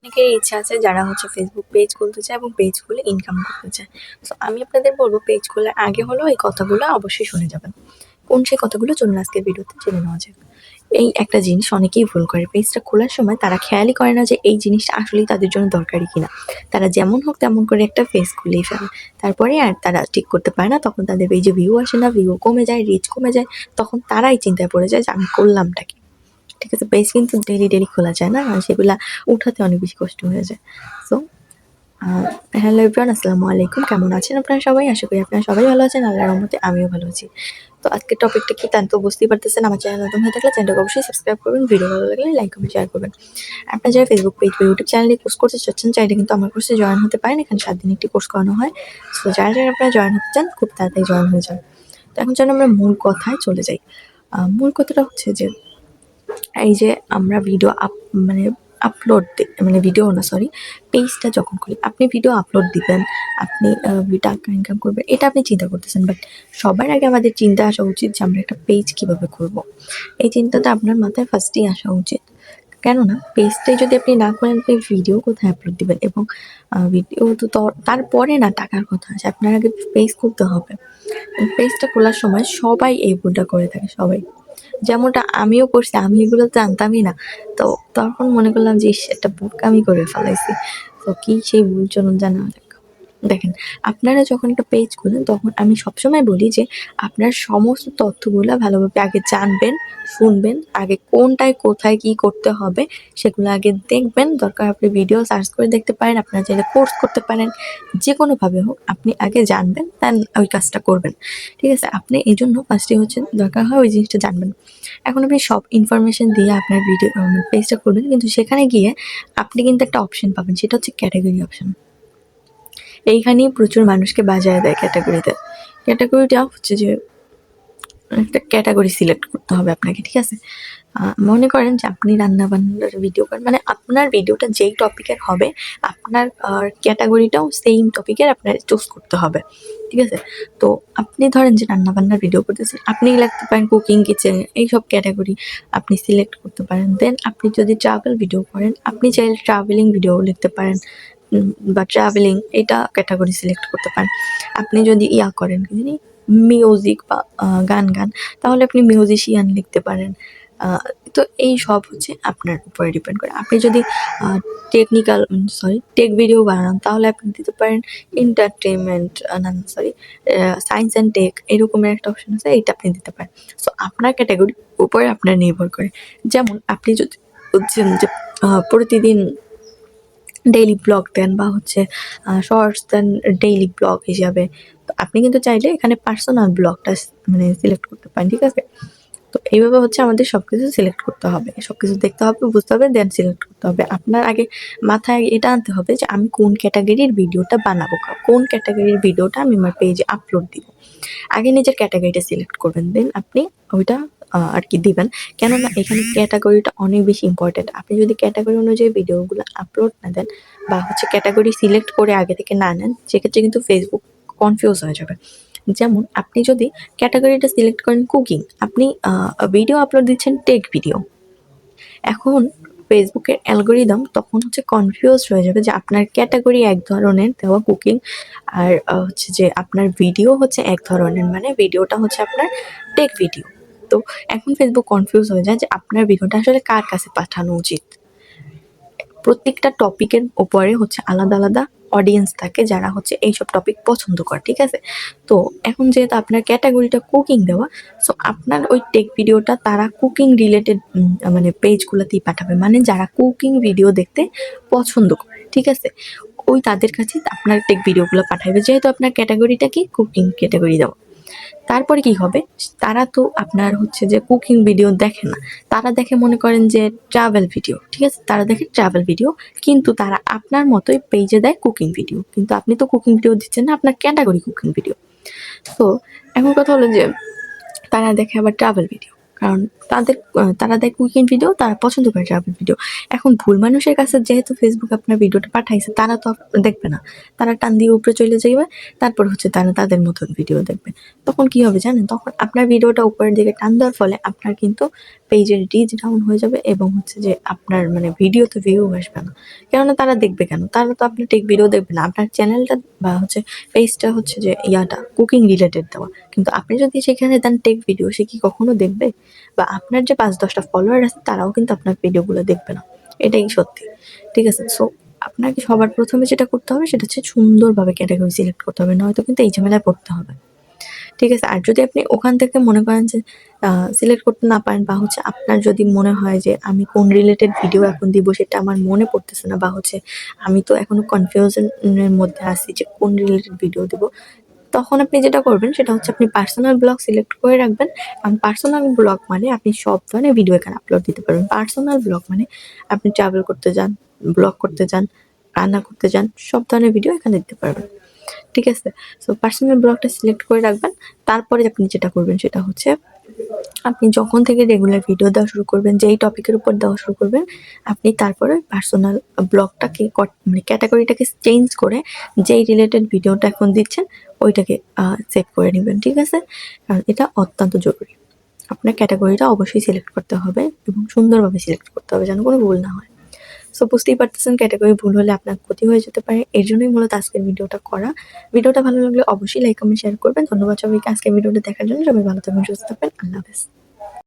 অনেকেরই ইচ্ছা আছে যারা ফেসবুক পেজ খুলতে চায় এবং পেজ খুলে ইনকাম করতে চায়। সো আমি আপনাদের বলব পেজ খোলার আগে হলো এই কথাগুলো অবশ্যই শুনে যাবেন। কোন সেই কথাগুলো চলুন আজকের ভিডিওতে জেনে নেওয়া যাক। এই একটা জিনিস অনেকেই ভুল করে। পেজটা খোলার সময় তারা খেয়ালই করে না যে এই জিনিসটা আসলেই তাদের জন্য দরকারি কিনা। তারা যেমন হোক তেমন করে একটা পেজ খুলেই ফেলে। তারপরে আর তারা ঠিক করতে পারে না। তখন তাদের পেজে ভিউ আসে না, ভিউ কমে যায়, রিচ কমে যায়। তখন তারাই চিন্তায় পড়ে যায় যে আমি করলামটা কি? ঠিক আছে? পেজ কিন্তু ডেইলি খোলা যায় না। আর সেগুলা উঠাতে অনেক বেশি কষ্ট হয়ে যায়। সো হ্যালো এভরিওয়ান, আসসালামু আলাইকুম। কেমন আছেন আপনারা সবাই? আশা করি আপনারা সবাই ভালো আছেন। আল্লাহর রহমতে আমিও ভালো আছি। তো আজকের টপিকটা কি তা তো বুঝতেই পারতেছেন। আমার চ্যানেল নতুন হয়ে থাকলে চ্যানেলটাকে অবশ্যই সাবস্ক্রাইব করবেন। ভিডিও ভালো লাগলে লাইক, কমেন্ট, শেয়ার করবেন। আপনারা যারা ফেসবুক পেজ বা ইউটিউব চ্যানেলে কোর্স করতে চাচ্ছেন চাইলে কিন্তু আমার কোর্সে জয়েন হতে পারেন। এখানে 7 দিন একটি কোর্স করানো হয়। সো যারা আপনারা জয়েন হতে চান খুব তাড়াতাড়ি জয়েন হয়ে যান। তো এখন যেন আমরা মূল কথায় চলে যাই। মূল কথাটা হচ্ছে যে এই যে আমরা ভিডিও মানে আপলোড মানে ভিডিও না সরি পেজটা যখন করি আপনি ভিডিও আপলোড দিবেন, আপনি টাকা ইনকাম করবেন, এটা আপনি চিন্তা করতেছেন। বাট সবার আগে আমাদের চিন্তা আসা উচিত যে আমরা একটা পেজ কিভাবে করব। এই চিন্তাটা আপনার মাথায় ফার্স্টেই আসা উচিত। কেননা পেজটাই যদি আপনি না করেন আপনি ভিডিও কোথায় আপলোড দিবেন, এবং ভিডিও তো তারপরে না টাকার কথা আছে, আপনার আগে পেজ খুলতে হবে। পেজটা খোলার সময় সবাই এই ভুলটা করে থাকে, সবাই। যেমনটা আমিও করছি, আমি এগুলো জানতামই না। তো তখন মনে করলাম যে ইস! একটা বোকামি করে ফেলাইছি। তো কি সেই ভুল চলুন জানা যাক। দেখেন, আপনারা যখন একটা পেজ খোলেন তখন আমি সবসময় বলি যে আপনার সমস্ত তথ্যগুলা ভালোভাবে আগে জানবেন, শুনবেন। আগে কোনটায় কোথায় কি করতে হবে সেগুলো আগে দেখবেন। দরকার আপনি ভিডিও সার্চ করে দেখতে পারেন, আপনারা চাইলে কোর্স করতে পারেন। যেকোনোভাবে হোক আপনি আগে জানবেন, দেন ওই কাজটা করবেন। ঠিক আছে? আপনি এজন্য ফার্স্টে দরকার হয় ওই জিনিসটা জানবেন। এখন আপনি সব ইনফরমেশন দিয়ে আপনার ভিডিও পেজটা করবেন, কিন্তু সেখানে গিয়ে আপনি কিন্তু একটা অপশন পাবেন, সেটা হচ্ছে ক্যাটাগরি অপশন। এইখানেই প্রচুর মানুষকে বাজায় দেয় ক্যাটাগরিতে। ক্যাটাগরিটা হচ্ছে যে একটা ক্যাটাগরি সিলেক্ট করতে হবে আপনাকে, ঠিক আছে? মনে করেন যে আপনি রান্না-বান্নার ভিডিও করেন, মানে আপনার ভিডিওটা যেই টপিকের হবে আপনার ক্যাটাগরিটাও সেইম টপিকের আপনার চুজ করতে হবে, ঠিক আছে? তো আপনি ধরেন যে রান্না-বান্নার ভিডিও করতেছেন, আপনি লিখতে পারেন কুকিং, কিচেন এইসব ক্যাটাগরি আপনি সিলেক্ট করতে পারেন। দেন আপনি যদি ট্রাভেল ভিডিও করেন, আপনি চাইলে ট্রাভেলিং ভিডিও লিখতে পারেন, বা ট্রাভেলিং এটা ক্যাটাগরি সিলেক্ট করতে পারেন। আপনি যদি করেন কি জানি মিউজিক বা গান তাহলে আপনি মিউজিশিয়ান লিখতে পারেন। আ তো এই সব আপনার উপরে ডিপেন্ড করে। আপনি যদি আ টেক ভিডিও বানান তাহলে আপনি দিতে পারেন এন্টারটেইনমেন্ট, না সরি সায়েন্স অ্যান্ড টেক এরকমের একটা অপশন আছে, এইটা আপনি দিতে পারেন। সো আপনার ক্যাটাগরির উপরে আপনার নির্ভর করে। যেমন আপনি যদি যে প্রতিদিন ডেইলি ব্লগ দেন বা শর্টস দেন ডেইলি ব্লগ হিসাবে। তো আপনি কিন্তু চাইলে এখানে পার্সোনাল ব্লগটা মানে সিলেক্ট করতে পারেন, ঠিক আছে? তো এইভাবে আমাদের সবকিছু সিলেক্ট করতে হবে। সবকিছু দেখতে হবে, বুঝতে হবে, দেন সিলেক্ট করতে হবে। আপনার আগে মাথায় এটা আনতে হবে যে আমি কোন ক্যাটাগরির ভিডিওটা বানাবো, কোন ক্যাটাগরির ভিডিওটা আমি আমার পেজে আপলোড দিব। আগে নিজের ক্যাটাগরিটা সিলেক্ট করবেন, দেন আপনি ওইটা আরকি দিবেন। কেননা এখানে ক্যাটাগরিটা অনেক বেশি ইম্পোর্টেন্ট। আপনি যদি ক্যাটাগরি অনুযায়ী ভিডিওগুলো আপলোড না দেন বা ক্যাটাগরি সিলেক্ট করে আগে থেকে না নেন, সেক্ষেত্রে কিন্তু Facebook কনফিউজ হয়ে যাবে। যেমন আপনি যদি ক্যাটাগরিটা সিলেক্ট করেন কুকিং, আপনি ভিডিও আপলোড দিচ্ছেন টেক ভিডিও। এখন ফেসবুকের অ্যালগরিদম তখন কনফিউজড হয়ে যাবে যে আপনার ক্যাটাগরি এক ধরনের দেওয়া কুকিং, আর যে আপনার ভিডিও এক ধরনের, মানে ভিডিওটা আপনার টেক ভিডিও। তো এখন ফেসবুক কনফিউজ হয়ে যায় যে আপনার ভিডিওটা আসলে কার কাছে পাঠানো উচিত। প্রত্যেকটা টপিকের উপরে আলাদা আলাদা অডিয়েন্স থাকে যারা এইসব টপিক পছন্দ করে, ঠিক আছে? তো এখন যেহেতু আপনার ক্যাটাগরিটা কুকিং দেওয়া, সো আপনার ওই টেক ভিডিওটা তারা কুকিং রিলেটেড মানে পেজগুলোতেই পাঠাবে, মানে যারা কুকিং ভিডিও দেখতে পছন্দ করে, ঠিক আছে? ওই তাদের কাছে আপনার টেক ভিডিওগুলো পাঠাবে, যেহেতু আপনার ক্যাটাগরিটা কি কুকিং ক্যাটাগরি দেওয়া। তারপরে কি হবে? তারা তো আপনার যে কুকিং ভিডিও দেখে না। তারা দেখে মনে করেন যে ট্রাভেল ভিডিও। ঠিক আছে? তারা দেখে ট্রাভেল ভিডিও। কিন্তু তারা আপনার মতোই পেজে দেয় কুকিং ভিডিও। কিন্তু আপনি তো কুকিং ভিডিও দিচ্ছেন না, আপনার ক্যাটাগরি কুকিং ভিডিও। তো এখন কথা হলো যে তারা দেখে আবার ট্রাভেল ভিডিও। কারণ তারা দেখে কুকিং ভিডিও, তারা পছন্দ করে ট্রাভেল ভিডিও। এখন ভুল মানুষের কাছে যেহেতু ফেসবুক আপনার ভিডিওটা পাঠাইছে, তারা তো দেখবে না। তারা টান দিয়ে উপরে চলে যাইবে। তারপর তারা তাদের মতন ভিডিও দেখবে। তখন কি হবে জানেন? তখন আপনার ভিডিওটা উপরের দিকে টান দেওয়ার ফলে আপনার কিন্তু পেজের রিচ ডাউন হয়ে যাবে এবং হচ্ছে যে আপনার মানে ভিডিওতে ভিউ আসবে না। কেননা তারা দেখবে কেন? তারা তো আপনার টেক ভিডিও দেখবে না। আপনার চ্যানেলটা বা হচ্ছে পেজটা হচ্ছে যে কুকিং রিলেটেড দেওয়া। কিন্তু আপনি যদি সেখানে দেন টেক ভিডিও, সে কি কখনো দেখবে? বা আপনার যে ৫-১০টা ফলোয়ার আছে তারাও কিন্তু আপনার ভিডিওগুলো দেখবে না। এটাই সত্যি। ঠিক আছে? সো আপনাকে সবার ১ম এ যেটা করতে হবে সেটা হচ্ছে সুন্দরভাবে ক্যাটেগরি সিলেক্ট করতে হবে। নয়তো কিন্তু এই ঝামেলায় পড়তে হবে। ঠিক আছে? আর যদি আপনি ওখান থেকে মনে করেন যে সিলেক্ট করতে না পারেন বা হচ্ছে আপনার যদি মনে হয় যে আমি কোন রিলেটেড ভিডিও এখন দিব সেটা আমার মনে পড়তেছে না বা হচ্ছে আমি তো এখনো কনফিউশন এর মধ্যে আছি যে কোন রিলেটেড ভিডিও দিব। তখন আপনি যেটা করবেন সেটা হচ্ছে আপনি পার্সোনাল ব্লগ সিলেক্ট করে রাখবেন। কারণ পার্সোনাল ব্লগ মানে আপনি সব ধরনের ভিডিও এখানে আপলোড দিতে পারবেন। পার্সোনাল ব্লগ মানে আপনি ট্রাভেল করতে যান, ব্লগ করতে যান, রান্না করতে যান, সব ধরনের ভিডিও এখানে দিতে পারবেন। ঠিক আছে? সো পার্সোনাল ব্লগটা সিলেক্ট করে রাখবেন। তারপরে আপনি যেটা করবেন সেটা হচ্ছে আপনি যখন থেকে রেগুলার ভিডিও দেওয়া শুরু করবেন, যেই টপিকের উপর দেওয়া শুরু করবেন, আপনি তারপরে পার্সোনাল ব্লগটাকে মানে ক্যাটেগরিটাকে চেঞ্জ করে যেই রিলেটেড ভিডিওটা এখন দিচ্ছেন ওইটাকে সেভ করে নিবেন। ঠিক আছে? কারণ এটা অত্যন্ত জরুরি। আপনার ক্যাটেগরিটা অবশ্যই সিলেক্ট করতে হবে এবং সুন্দরভাবে সিলেক্ট করতে হবে যেন কোনো ভুল না হয়। সো বুঝতেই পারতেছেন ক্যাটেগরি ভুল হলে আপনার ক্ষতি হয়ে যেতে পারে। এর জন্যই মূলত আজকের ভিডিওটা করা। ভিডিওটা ভালো লাগলে অবশ্যই লাইক, কমেন্ট, শেয়ার করবেন। ধন্যবাদ সবাইকে আজকের ভিডিওটা দেখার জন্য। সবাই ভালো থাকবেন, সুস্থ থাকবেন। আল্লাহ হাফেজ।